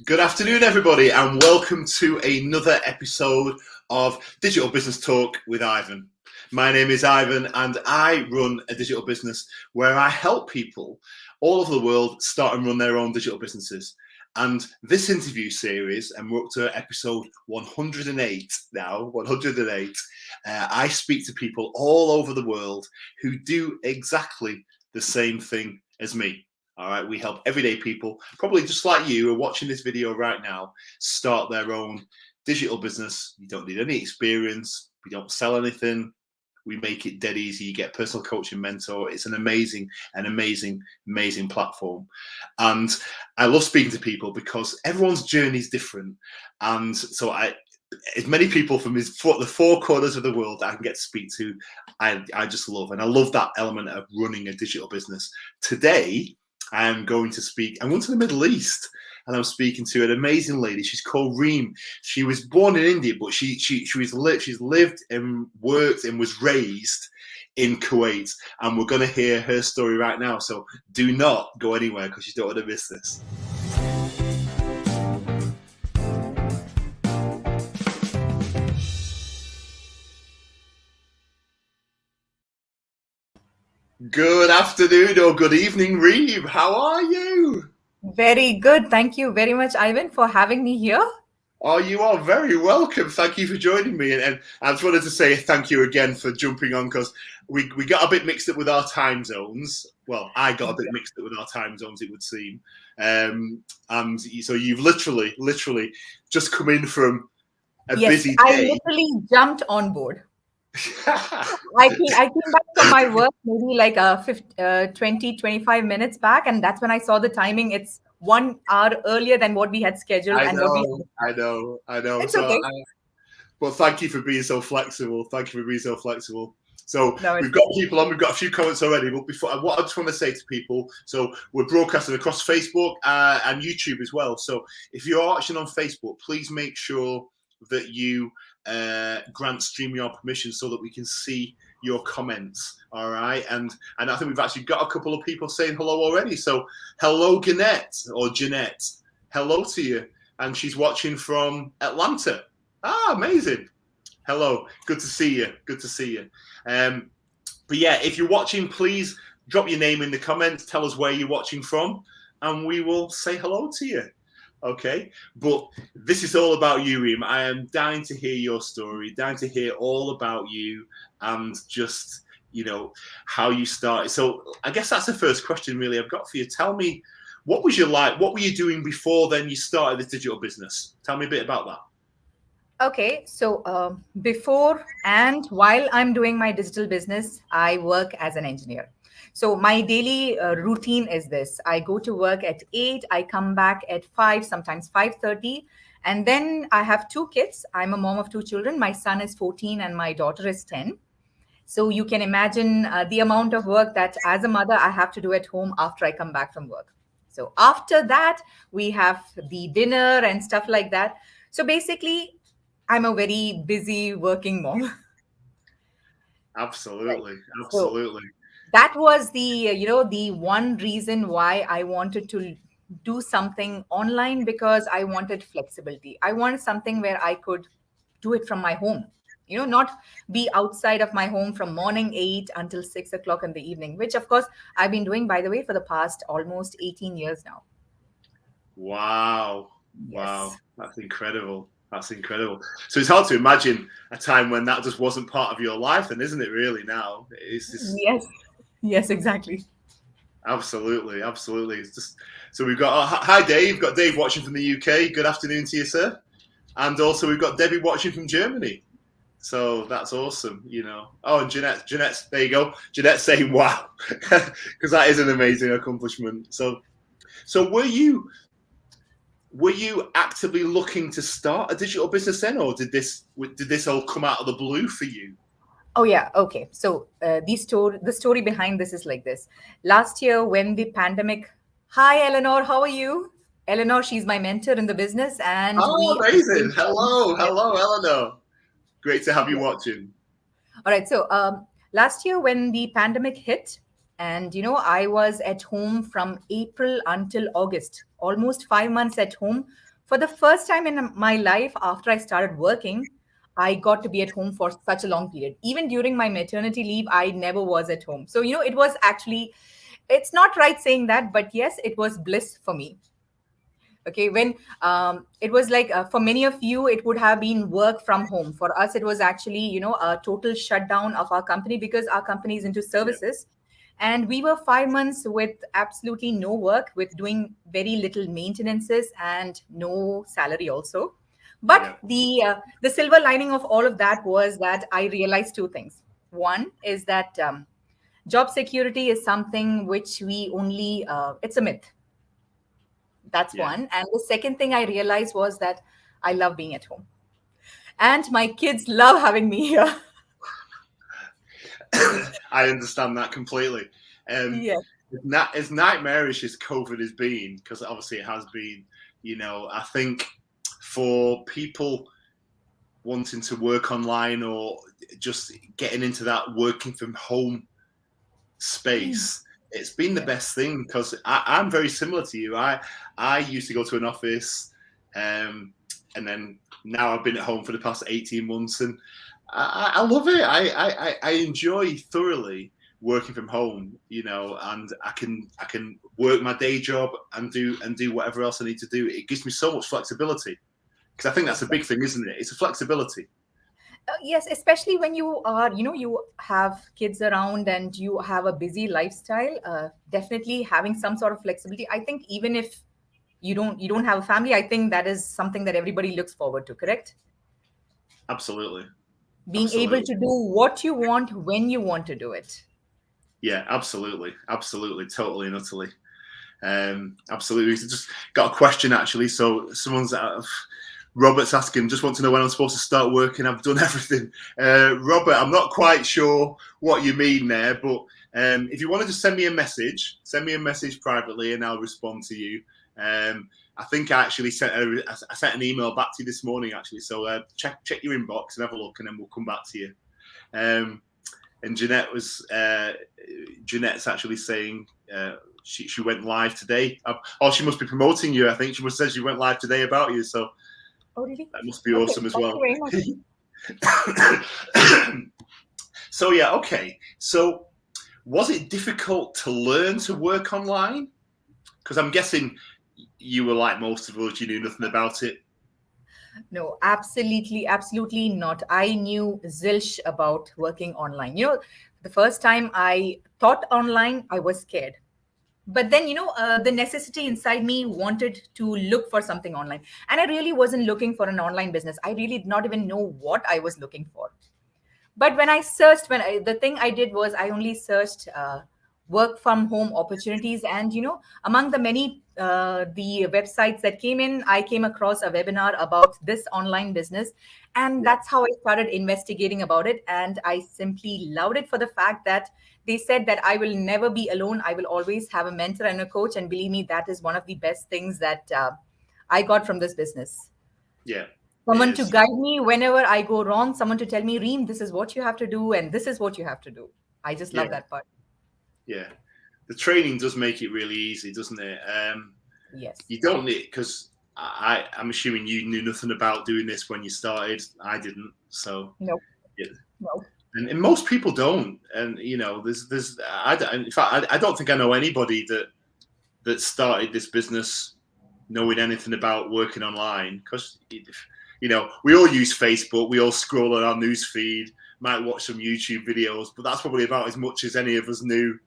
Good afternoon, everybody, and welcome to another episode of Digital Business Talk with Ivan. My name is Ivan, and I run a digital business where I help people all over the world start and run their own digital businesses. And this interview series, and we're up to episode 108 now, 108, I speak to people all over the world who do exactly the same thing as me. All right, we help everyday people, probably just like you, who are watching this video right now, start their own digital business. You don't need any experience. We don't sell anything. We make it dead easy. You get personal coaching mentor. It's an amazing platform. And I love speaking to people because everyone's journey is different. And so as many people from the four corners of the world that I can get to speak to, I just love. And I love that element of running a digital business. Today, I'm going to the Middle East, and I'm speaking to an amazing lady. She's called Reem. She was born in India, but she's lived and worked and was raised in Kuwait. And we're going to hear her story right now. So do not go anywhere because you don't want to miss this. Good afternoon or good evening, Reem. How are you? Very good. Thank you very much, Ivan, for having me here. Oh, you are very welcome. Thank you for joining me. And I just wanted to say thank you again for jumping on because we got a bit mixed up with our time zones. Well, I got a bit mixed up with our time zones, it would seem. And so you've literally just come in from a busy day. I literally jumped on board. I came back from my work maybe like 20, 25 minutes back. And that's when I saw the timing. It's 1 hour earlier than what we had scheduled. I know. It's so okay. Well, thank you for being so flexible. So we've got people on. We've got a few comments already. But before, what I just want to say to people, so we're broadcasting across Facebook and YouTube as well. So if you're watching on Facebook, please make sure that you grant StreamYard permission so that we can see your comments. All right, and I think we've actually got a couple of people saying hello already. So hello, Jeanette. Hello to you, and she's watching from Atlanta. Amazing. Hello, good to see you. But yeah, if you're watching, please drop your name in the comments. Tell us where you're watching from, and we will say hello to you. Okay, but this is all about you, Reem. I am dying to hear your story, dying to hear all about you and just, how you started. So I guess that's the first question really I've got for you. Tell me, what were you doing before then you started the digital business? Tell me a bit about that. Okay, so before and while I'm doing my digital business, I work as an engineer. So my daily routine is this. I go to work at 8, I come back at 5, sometimes 5:30. And then I have 2 kids. I'm a mom of 2 children. My son is 14 and my daughter is 10. So you can imagine the amount of work that as a mother, I have to do at home after I come back from work. So after that, we have the dinner and stuff like that. So basically, I'm a very busy working mom. Absolutely. Right. So that was the one reason why I wanted to do something online, because I wanted flexibility. I wanted something where I could do it from my home, not be outside of my home from morning 8 until 6 o'clock in the evening, which of course I've been doing, by the way, for the past almost 18 years now. Wow. That's incredible. So it's hard to imagine a time when that just wasn't part of your life, then, isn't it? Really, now it's just... Yes, exactly. Absolutely. It's just, so we've got hi Dave. We've got Dave watching from the UK. Good afternoon to you, sir. And also we've got Debbie watching from Germany. So that's awesome, Oh, and Jeanette's there you go. Jeanette's saying wow, because that is an amazing accomplishment. So were you actively looking to start a digital business then, or did this all come out of the blue for you? Oh yeah, okay. So the story behind this is like this. Last year, when the pandemic. Hi, Eleanor. How are you? Eleanor, she's my mentor in the business, and amazing. Hello, Eleanor. Great to have you watching. All right. So last year, when the pandemic hit, and I was at home from April until August, almost 5 months at home, For the first time in my life after I started working, I got to be at home for such a long period. Even during my maternity leave, I never was at home. So, it was actually, it's not right saying that, but yes, it was bliss for me. Okay, when it was like, for many of you it would have been work from home. For us it was actually, a total shutdown of our company, because our company is into Yeah. services, and we were 5 months with absolutely no work, with doing very little maintenances and no salary also. But Yeah. the silver lining of all of that was that I realized two things. One is that job security is something which we only it's a myth. That's Yeah. one. And the second thing I realized was that I love being at home. And my kids love having me here. I understand that completely. Um, Yes. as nightmarish as COVID has been, because obviously it has been, I think for people wanting to work online or just getting into that working from home space, it's been the Yeah. best thing because I'm very similar to you. I used to go to an office, and then now I've been at home for the past 18 months, and I love it. I enjoy thoroughly working from home, and I can work my day job and do whatever else I need to do. It gives me so much flexibility because I think that's a big thing, isn't it? It's a flexibility. Yes, especially when you are, you have kids around and you have a busy lifestyle. Definitely having some sort of flexibility. I think even if you don't have a family, I think that is something that everybody looks forward to. Correct? Absolutely, Being able absolutely. to do what you want when you want to do it. Yeah, absolutely, absolutely, totally and utterly. Absolutely. So just got a question actually. So Robert's asking, just want to know when I'm supposed to start working. I've done everything. Robert, I'm not quite sure what you mean there, but if you want to just send me a message privately, and I'll respond to you. I think I actually I sent an email back to you this morning actually. So check your inbox and have a look, and then we'll come back to you. Um, and Jeanette's actually saying. She went live today. Oh, she must be promoting you. I think she must say she went live today about you. So Oh, really? that must be Okay. awesome as Thank well. you very much. So yeah, okay. So was it difficult to learn to work online? Because I'm guessing you were like most of us, you knew nothing about it. No, absolutely, absolutely not. I knew zilch about working online. The first time I taught online, I was scared. But then, the necessity inside me wanted to look for something online. And I really wasn't looking for an online business. I really did not even know what I was looking for. But when I searched, the thing I did was I only searched work from home opportunities, and among the many the websites that came in, I came across a webinar about this online business, and Yeah, that's how I started investigating about it. And I simply loved it for the fact that they said that I will never be alone. I will always have a mentor and a coach, and believe me, that is one of the best things that I got from this business. yeah, it Someone to is. guide me whenever I go wrong, someone to tell me, Reem, this is what you have to do, and this is what you have to do. I just love Yeah, that part. yeah. The training does make it really easy, doesn't it? Yes. You don't need because I'm assuming you knew nothing about doing this when you started. I didn't, so No, yeah. no. And most people don't. And there's in fact I don't think I know anybody that started this business knowing anything about working online because we all use Facebook, we all scroll on our news feed, might watch some YouTube videos, but that's probably about as much as any of us knew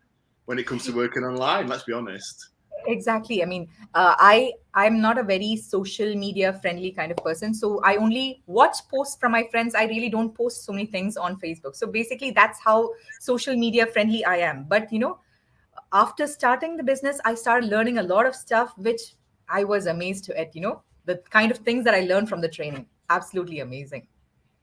when it comes to working online. Let's be honest. Exactly. I mean, I'm not a very social media friendly kind of person, so I only watch posts from my friends. I really don't post so many things on Facebook. So basically, that's how social media friendly I am. But after starting the business, I started learning a lot of stuff, which I was amazed at. The kind of things that I learned from the training. Absolutely amazing.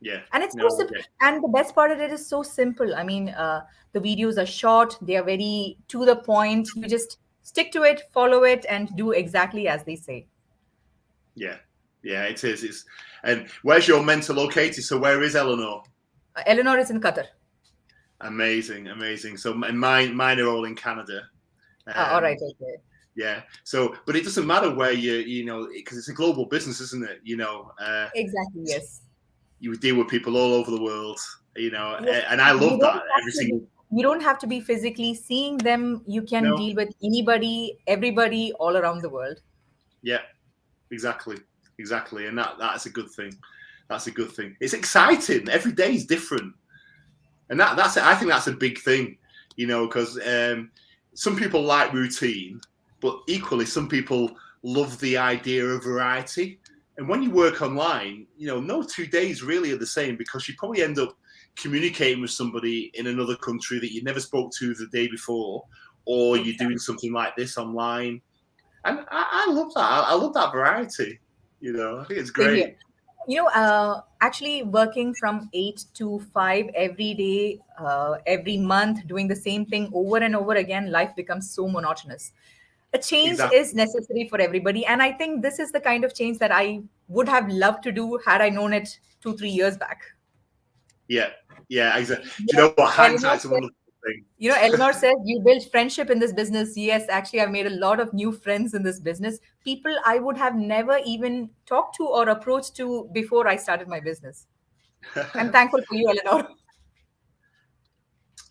Yeah. And it's so No. simple. And the best part of it is so simple. I mean, the videos are short, they are very to the point. You just stick to it, follow it, and do exactly as they say. Yeah. Yeah. It is. It's and where's your mentor located? So where is Eleanor? Eleanor is in Qatar. Amazing, amazing. So and mine are all in Canada. All right, Um, okay. Yeah. So, but it doesn't matter where you know, because it's a global business, isn't it? You know, Exactly, yes. you would deal with people all over the world. You know, Yes, and I you love don't that. have Every to be, single you don't have to be physically seeing them. You can no. deal with anybody, everybody all around the world. Yeah. Exactly. Exactly. And that's a good thing. That's a good thing. It's exciting. Every day is different, and that's I think that's a big thing. You know, because some people like routine, but equally some people love the idea of variety. And when you work online, you know, no 2 days really are the same because you probably end up communicating with somebody in another country that you never spoke to the day before, or you're doing Exactly. something like this online. And I love that. I love that variety. You know, I think it's Same here. great. Actually working from 8 to 5 every day, every month, doing the same thing over and over again, life becomes so monotonous. A change Exactly. is necessary for everybody. And I think this is the kind of change that I would have loved to do had I known it 2, 3 years back. Yeah. Yeah. Exactly. Do you Yes, know what? Eleanor Hindsight's a said, wonderful thing. Eleanor says you build friendship in this business. Yes, actually, I've made a lot of new friends in this business. People I would have never even talked to or approached to before I started my business. I'm thankful for you, Eleanor.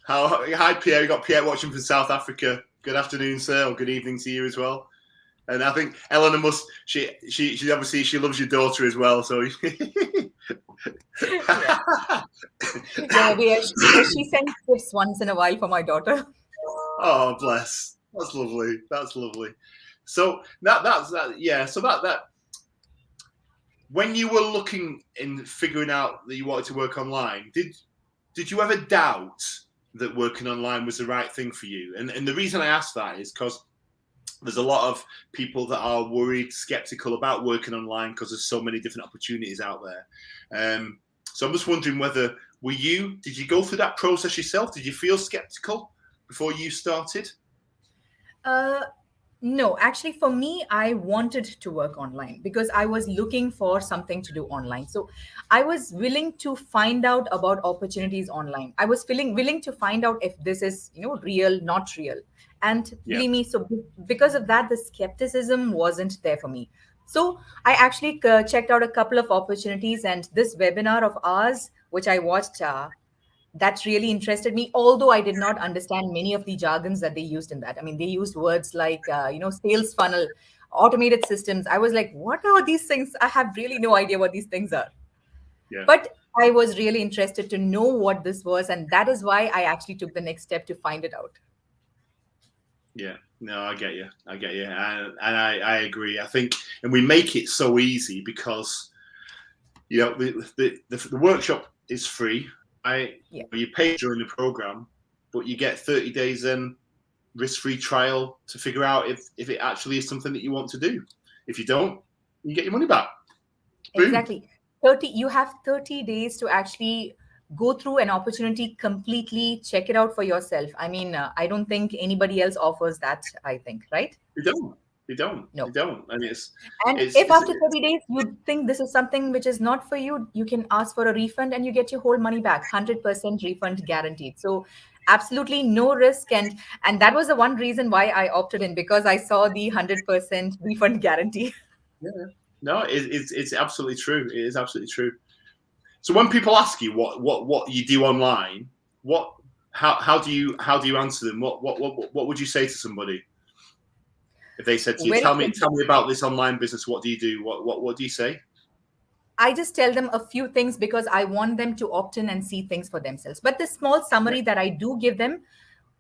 Hi, Pierre. We got Pierre watching from South Africa. Good afternoon, sir, or good evening to you as well. And I think Eleanor must she obviously she loves your daughter as well. So Yeah, yeah. She sends gifts once in a while for my daughter. oh bless, that's lovely. That's lovely. So that's that. Yeah. So that when you were looking and figuring out that you wanted to work online, did you ever doubt that working online was the right thing for you? And the reason I ask that is because there's a lot of people that are worried, skeptical about working online because there's so many different opportunities out there. So I'm just wondering whether did you go through that process yourself? Did you feel skeptical before you started? Uh, no, actually, for me, I wanted to work online because I was looking for something to do online. So I was willing to find out about opportunities online. I was feeling willing to find out if this is, real, not real. And Yeah, believe me, so because of that, the skepticism wasn't there for me. So I actually checked out a couple of opportunities, and this webinar of ours, which I watched, that really interested me, although I did not understand many of the jargons that they used in that. I mean, they used words like sales funnel, automated systems. I was like, what are these things? I have really no idea what these things are. yeah, But I was really interested to know what this was, and that is why I actually took the next step to find it out. yeah. No, I get you. I get you, and I agree. I think, and we make it so easy because the workshop is free. Yeah, You pay during the program, but you get 30 days in risk-free trial to figure out if it actually is something that you want to do. If you don't, you get your money back. Boom. exactly. You have 30 days to actually go through an opportunity completely, check it out for yourself. I mean, I don't think anybody else offers that, I think, right? They don't. They don't. They No. don't. And And if it's after 30 days you think this is something which is not for you, you can ask for a refund and you get your whole money back, 100% refund guaranteed. So absolutely no risk. And that was the one reason why I opted in, because I saw the 100% refund guarantee. yeah. No, it's absolutely true. It is absolutely true. So when people ask you what you do online, what how do you answer them? What would you say to somebody if they said to you, Very tell simple. me about this online business? What do you do? What do you say? I just tell them a few things because I want them to opt in and see things for themselves. But the small Yeah, summary that I do give them,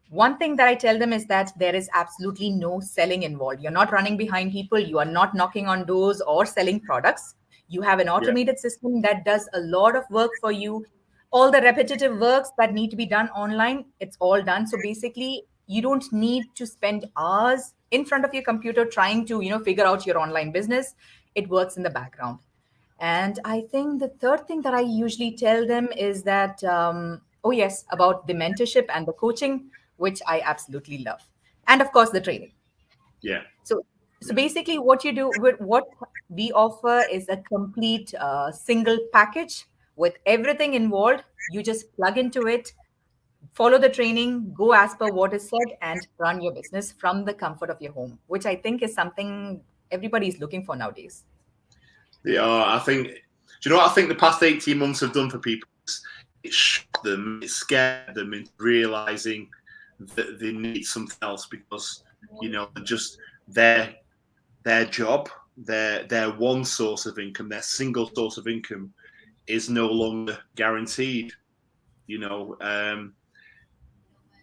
one thing that I tell them is that there is absolutely no selling involved. You're not running behind people, you are not knocking on doors or selling products. You have an yeah, automated system that does a lot of work for you. All the repetitive works that need to be done online, it's all done. So basically, you don't need to spend hours in front of your computer trying to, figure out your online business. It works in the background. And I think the third thing that I usually tell them is that, oh, yes, about the mentorship and the coaching, which I absolutely love. And of course, the training. yeah, So basically, what you do, what we offer is a complete single package with everything involved. You just plug into it, follow the training, go as per what is said, and run your business from the comfort of your home, which I think is something everybody is looking for nowadays. Yeah, I think. Do you know what I think the past 18 months have done for people? It shocked them, it scared them into realizing that they need something else because just their job, their one source of income, their single source of income, is no longer guaranteed.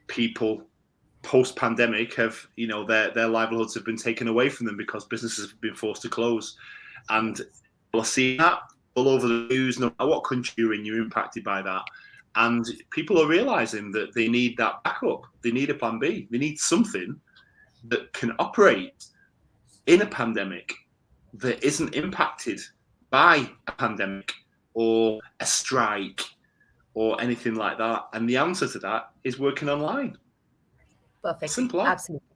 People post-pandemic have, their livelihoods have been taken away from them because businesses have been forced to close, and we'll see that all over the news. No matter what country you're in, you're impacted by that, and people are realizing that they need that backup. They need a plan B. They need something that can operate in a pandemic that isn't impacted by a pandemic or a strike or anything like that. And the answer to that is working online. Perfect. Simple. Absolutely.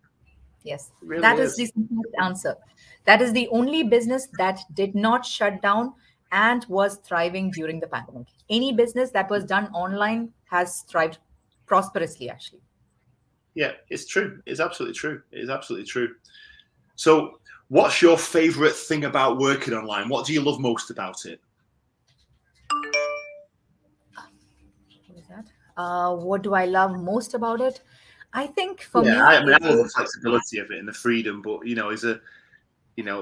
Yes. Really That is the simplest answer. That is the only business that did not shut down and was thriving during the pandemic. Any business that was done online has thrived prosperously, actually. Yeah, it's true. It's absolutely true. It is absolutely true. So, what's your favorite thing about working online? What do you love most about it? What is that? What do I love most about it? I think for me, I love the flexibility of it and the freedom, but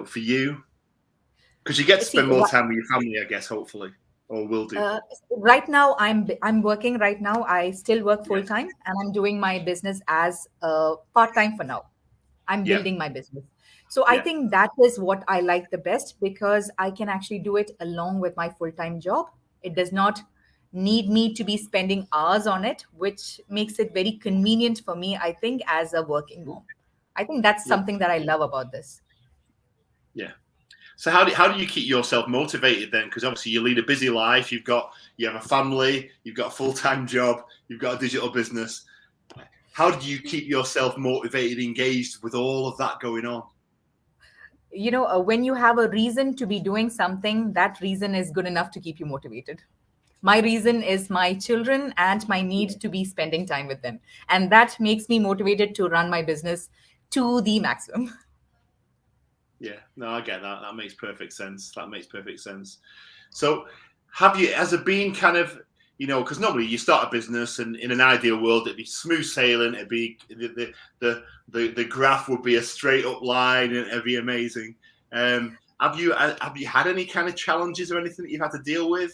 for you, because you get to spend more time with your family, I guess, hopefully, or will do. Right now, I'm working right now. I still work full time, and I'm doing my business as part time for now. I'm building my business. So I think that is what I like the best because I can actually do it along with my full time job. It does not need me to be spending hours on it, which makes it very convenient for me, I think, as a working mom. I think that's something that I love about this. Yeah. So how do you keep yourself motivated then? Because obviously you lead a busy life. You have a family. You've got a full-time job. You've got a digital business. How do you keep yourself motivated, engaged with all of that going on? When you have a reason to be doing something, that reason is good enough to keep you motivated. My reason is my children and my need to be spending time with them. And that makes me motivated to run my business to the maximum. Yeah, no, I get that. That makes perfect sense. So have you, as a being kind of, because normally you start a business and in an ideal world, it'd be smooth sailing. It'd be the graph would be a straight up line and it'd be amazing. Have you had any kind of challenges or anything that you've had to deal with?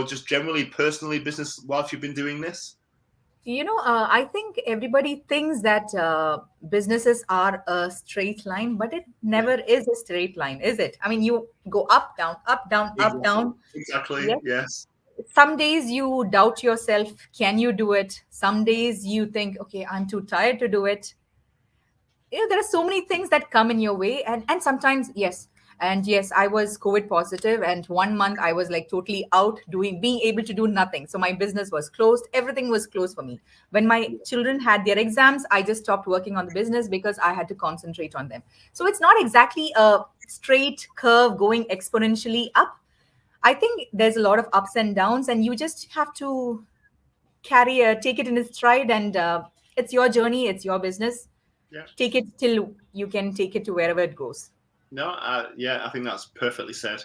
Just generally, personally, business whilst you've been doing this? I think everybody thinks that businesses are a straight line, but it never is a straight line, is it? I mean, you go up, down, up, down, up, down. Exactly. Yes. Some days you doubt yourself. Can you do it? Some days you think, okay, I'm too tired to do it. There are so many things that come in your way, and sometimes yes. And yes, I was COVID positive, and 1 month I was like totally out being able to do nothing. So my business was closed. Everything was closed for me. When my children had their exams, I just stopped working on the business because I had to concentrate on them. So it's not exactly a straight curve going exponentially up. I think there's a lot of ups and downs, and you just have to take it in its stride. And it's your journey, it's your business. Take it till you can take it to wherever it goes. No, I think that's perfectly said.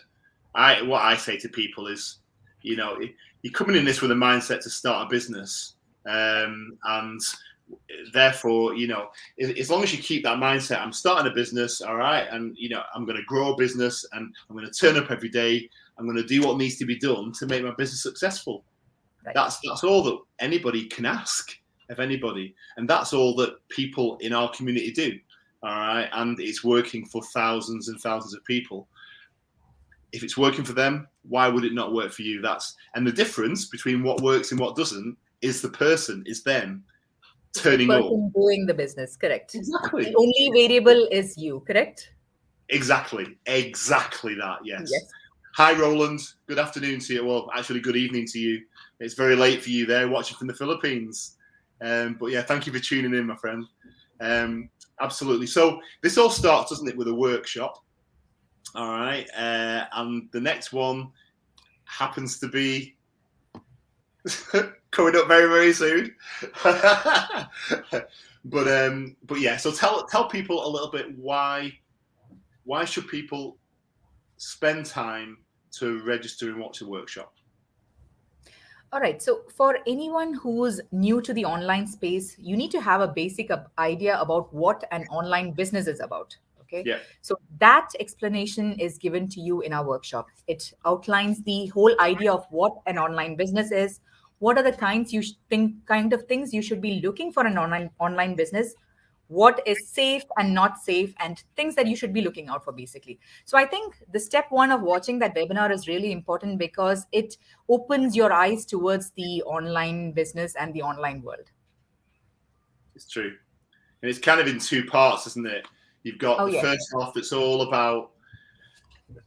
What I say to people is, you're coming in this with a mindset to start a business, and therefore, as long as you keep that mindset, I'm starting a business, all right, and I'm going to grow a business, and I'm going to turn up every day. I'm going to do what needs to be done to make my business successful. Right. That's all that anybody can ask of anybody, and that's all that people in our community do. All right, and it's working for thousands and thousands of people. If it's working for them, why would it not work for you? And the difference between what works and what doesn't is the person, is them turning the up. Person doing the business, correct. Exactly. The only variable is you, correct? Exactly that, yes. Hi, Roland. Good afternoon to you. Well, actually, good evening to you. It's very late for you there, watching from the Philippines. But yeah, thank you for tuning in, my friend. Absolutely. So this all starts, doesn't it, with a workshop? All right. And the next one happens to be coming up very, very soon. But yeah. So tell people a little bit why should people spend time to register and watch the workshop? All right. So, for anyone who's new to the online space, you need to have a basic idea about what an online business is about. Okay. Yeah. So, that explanation is given to you in our workshop. It outlines the whole idea of what an online business is, what are the kind of things you should be looking for an online business, what is safe and not safe, and things that you should be looking out for, basically. So I think the step one of watching that webinar is really important because it opens your eyes towards the online business and the online world. It's true. And it's kind of in two parts, isn't it? You've got the first half that's all about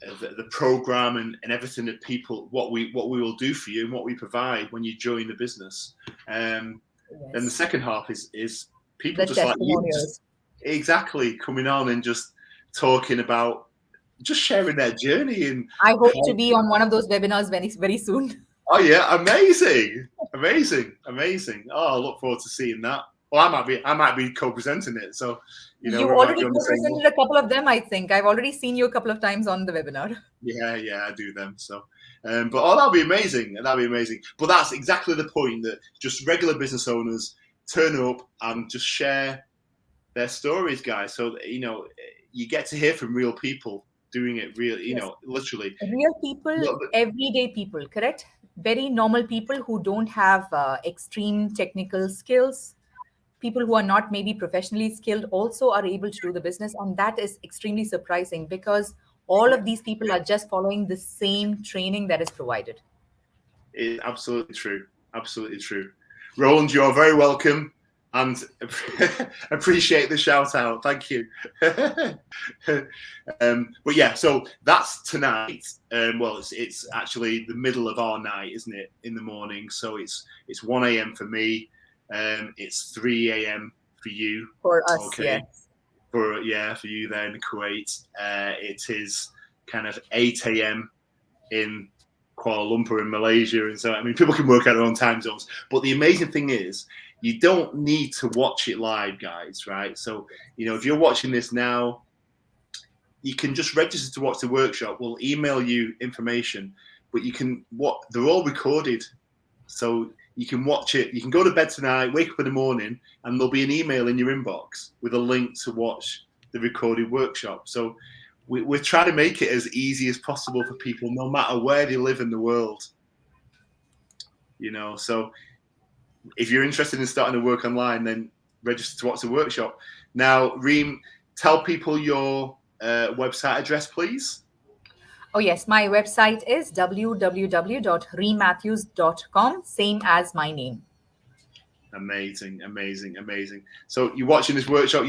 the program and everything that people, what we will do for you and what we provide when you join the business. Then the second half is people just like you, exactly, coming on and just talking about, just sharing their journey. And I hope to be on one of those webinars very, very soon. Oh yeah, amazing. Oh, I look forward to seeing that. Well, I might be co-presenting it. So, you already co-presented a couple of them, I think. I've already seen you a couple of times on the webinar. Yeah, I do them. So, but that'll be amazing. But that's exactly the point, that just regular business owners turn up and just share their stories, guys. So you get to hear from real people doing it, literally. Real people, everyday people, correct? Very normal people who don't have extreme technical skills. People who are not maybe professionally skilled also are able to do the business. And that is extremely surprising because all of these people are just following the same training that is provided. It's absolutely true. Roland, you're very welcome, and appreciate the shout out. Thank you. But yeah, so that's tonight. Well, it's actually the middle of our night, isn't it? In the morning. So it's 1 a.m. for me. It's 3 a.m. for you. For us, okay. For you there in Kuwait. It is kind of 8 a.m. in Kuala Lumpur in Malaysia, and so I mean, people can work out their own time zones. But the amazing thing is, you don't need to watch it live, guys. Right? So if you're watching this now, you can just register to watch the workshop. We'll email you information, but they're all recorded, so you can watch it. You can go to bed tonight, wake up in the morning, and there'll be an email in your inbox with a link to watch the recorded workshop. So we're trying to make it as easy as possible for people, no matter where they live in the world. So if you're interested in starting to work online, then register to watch the workshop. Now, Reem, tell people your website address, please. Oh, yes. My website is www.reemmatthews.com, same as my name. Amazing. So you're watching this workshop,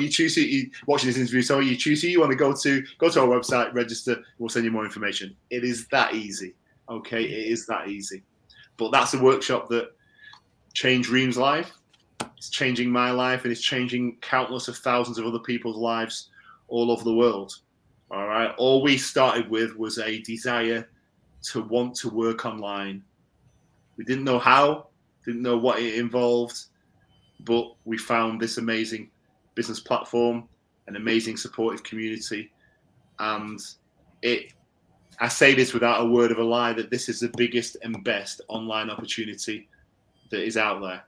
watching this interview, so you choose who you want to go to our website, register, we'll send you more information. It is that easy. Okay, it is that easy. But that's a workshop that changed Reem's life. It's changing my life, and it's changing countless of thousands of other people's lives all over the world. All right. All we started with was a desire to want to work online. We didn't know how, didn't know what it involved, but we found this amazing business platform, an amazing supportive community. And I say this without a word of a lie, that this is the biggest and best online opportunity that is out there.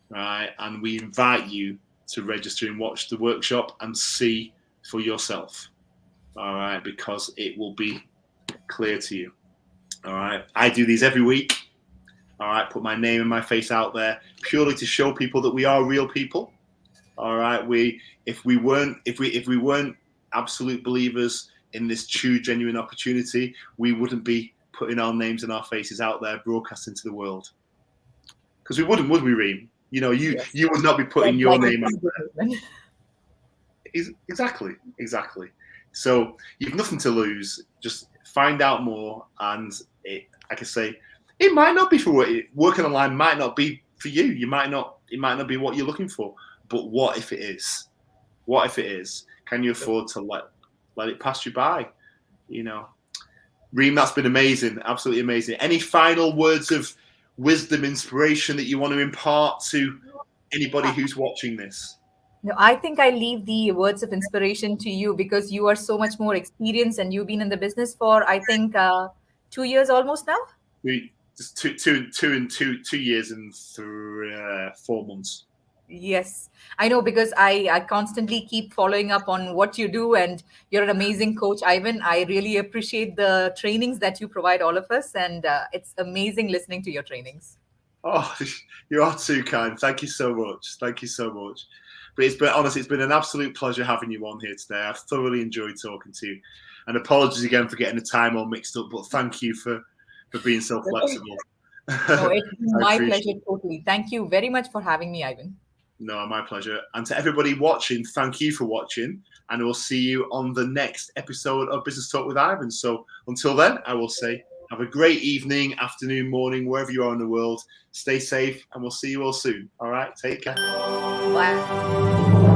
Right. And we invite you to register and watch the workshop and see for yourself. All right, because it will be clear to you. All right, I do these every week. All right, put my name and my face out there purely to show people that we are real people. All right, if we weren't absolute believers in this true, genuine opportunity, we wouldn't be putting our names and our faces out there, broadcasting to the world. Because we wouldn't, would we, Reem? You would not be putting your name out there. Exactly. So you've nothing to lose. Just find out more, and like I say, it might not be for working online. Might not be for you. It might not be what you're looking for. But what if it is? What if it is? Can you afford to let it pass you by? Reem, that's been amazing. Absolutely amazing. Any final words of wisdom, inspiration that you want to impart to anybody who's watching this? No, I think I leave the words of inspiration to you because you are so much more experienced and you've been in the business for, I think, 2 years almost now. Just two years and 4 months. Yes, I know because I constantly keep following up on what you do, and you're an amazing coach, Ivan. I really appreciate the trainings that you provide all of us, and it's amazing listening to your trainings. Oh, you are too kind. Thank you so much. Thank you so much. But honestly, it's been an absolute pleasure having you on here today. I've thoroughly enjoyed talking to you. And apologies again for getting the time all mixed up, but thank you for being so flexible. No, it's been I my appreciate pleasure it. totally. Thank you very much for having me, Ivan. No, my pleasure. And to everybody watching, thank you for watching. And we'll see you on the next episode of Business Talk with Ivan. So until then, I will say have a great evening, afternoon, morning, wherever you are in the world. Stay safe, and we'll see you all soon. All right, take care. Bye.